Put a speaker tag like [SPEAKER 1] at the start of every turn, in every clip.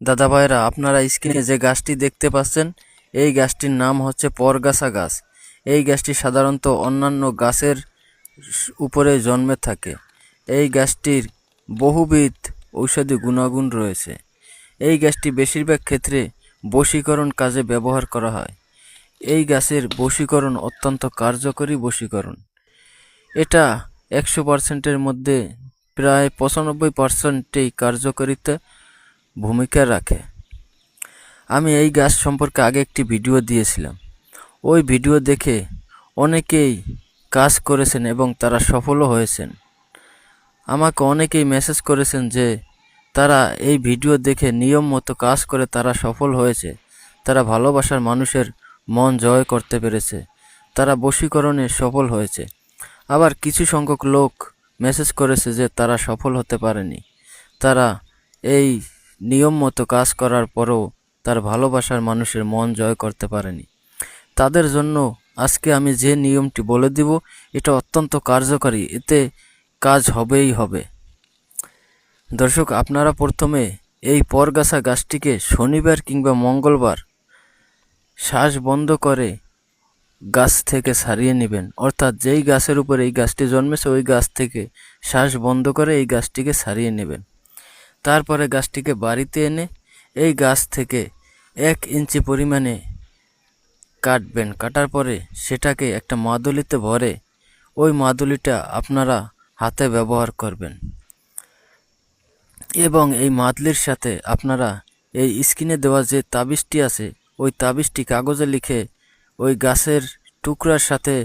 [SPEAKER 1] দাদা ভাইরা, আপনারা স্ক্রিনে যে গাছটি দেখতে পাচ্ছেন, এই গাছটির নাম হচ্ছে পরগাছা গাছ। এই গাছটি সাধারণত অন্যান্য গাছের উপরে জন্মে থাকে। এই গাছটির বহুবিধ ঔষধি গুণাগুণ রয়েছে। এই গাছটি বেশিরভাগ ক্ষেত্রে বশীকরণ কাজে ব্যবহার করা হয়। এই গাছের বশীকরণ অত্যন্ত কার্যকরী বশীকরণ। এটা 100%-এর মধ্যে প্রায় 95%ই কার্যকারিতা ভূমিকা রাখে। আমি এই গাছ সম্পর্কে আগে একটি ভিডিও দিয়েছিলাম। ওই ভিডিও দেখে অনেকেই কাজ করেছেন এবং তারা সফলও হয়েছেন। আমাকে অনেকেই মেসেজ করেছেন যে তারা এই ভিডিও দেখে নিয়ম মতো কাজ করে তারা সফল হয়েছে, তারা ভালোবাসার মানুষের মন জয় করতে পেরেছে, তারা বশীকরণে সফল হয়েছে। আবার কিছু সংখ্যক লোক মেসেজ করেছে যে তারা সফল হতে পারেনি, তারা এই নিয়ম মতো কাজ করার পরও তার ভালোবাসার মানুষের মন জয় করতে পারেনি। তাদের জন্য আজকে আমি যে নিয়মটি বলে দিব, এটা অত্যন্ত কার্যকরী, এতে কাজ হবেই হবে। দর্শক, আপনারা প্রথমে এই পরগাছা গাছটিকে শনিবার কিংবা মঙ্গলবার শ্বাস বন্ধ করে গাছ থেকে ছাড়িয়ে নেবেন। অর্থাৎ যেই গাছের উপর এই গাছটি জন্মেছে ওই গাছ থেকে শ্বাস বন্ধ করে এই গাছটিকে ছাড়িয়ে নেবেন। তারপরে গাছটিকে বাড়িতে এনে এই গাছ থেকে 1 ইঞ্চি পরিমাণে কাটবেন। কাটার পরে সেটাকে একটা মাদুলিতে ভরে ওই মাদুলিটা আপনারা হাতে ব্যবহার করবেন এবং এই মাদলির সাথে আপনারা এই স্ক্রিনে দেওয়া যে তাবিজটি আছে ওই তাবিজটি কাগজে লিখে ওই গাছের টুকরার সাথে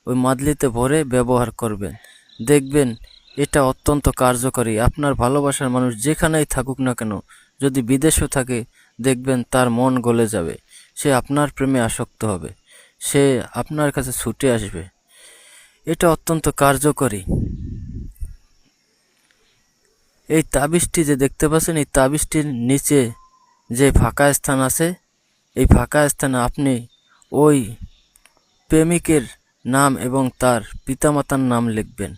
[SPEAKER 1] ওই মাদলিতে ভরে ব্যবহার করবেন। দেখবেন এটা অত্যন্ত কার্যকরী। আপনার ভালোবাসার মানুষ যেখানেই থাকুক না কেন, যদি বিদেশেও থাকে, দেখবেন তার মন গলে যাবে, সে আপনার প্রেমে আসক্ত হবে, সে আপনার কাছে ছুটে আসবে। এটা অত্যন্ত কার্যকরী। এই তাবিজটি যে দেখতে পাচ্ছেন, এই তাবিজটির নিচে যে ফাঁকা স্থান আছে, এই ফাঁকা স্থানে আপনি ওই প্রেমিকের নাম এবং তার পিতামাতার নাম লিখবেন।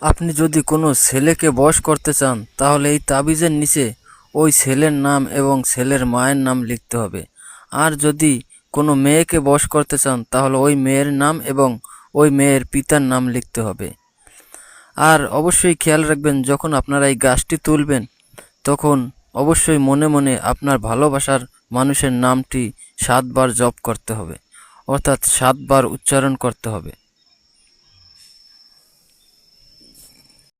[SPEAKER 1] আপনি যদি কোনো ছেলেকে বশ করতে চান তাহলে এই তাবিজের নিচে ওই ছেলের নাম এবং ছেলের মায়ের নাম লিখতে হবে। আর যদি কোনো মেয়েকে বশ করতে চান তাহলে ওই মেয়ের নাম এবং ওই মেয়ের পিতার নাম লিখতে হবে। আর অবশ্যই খেয়াল রাখবেন, যখন আপনারা এই গাছটি তুলবেন তখন অবশ্যই মনে মনে আপনার ভালোবাসার মানুষের নামটি 7 বার জপ করতে হবে, অর্থাৎ 7 বার উচ্চারণ করতে হবে।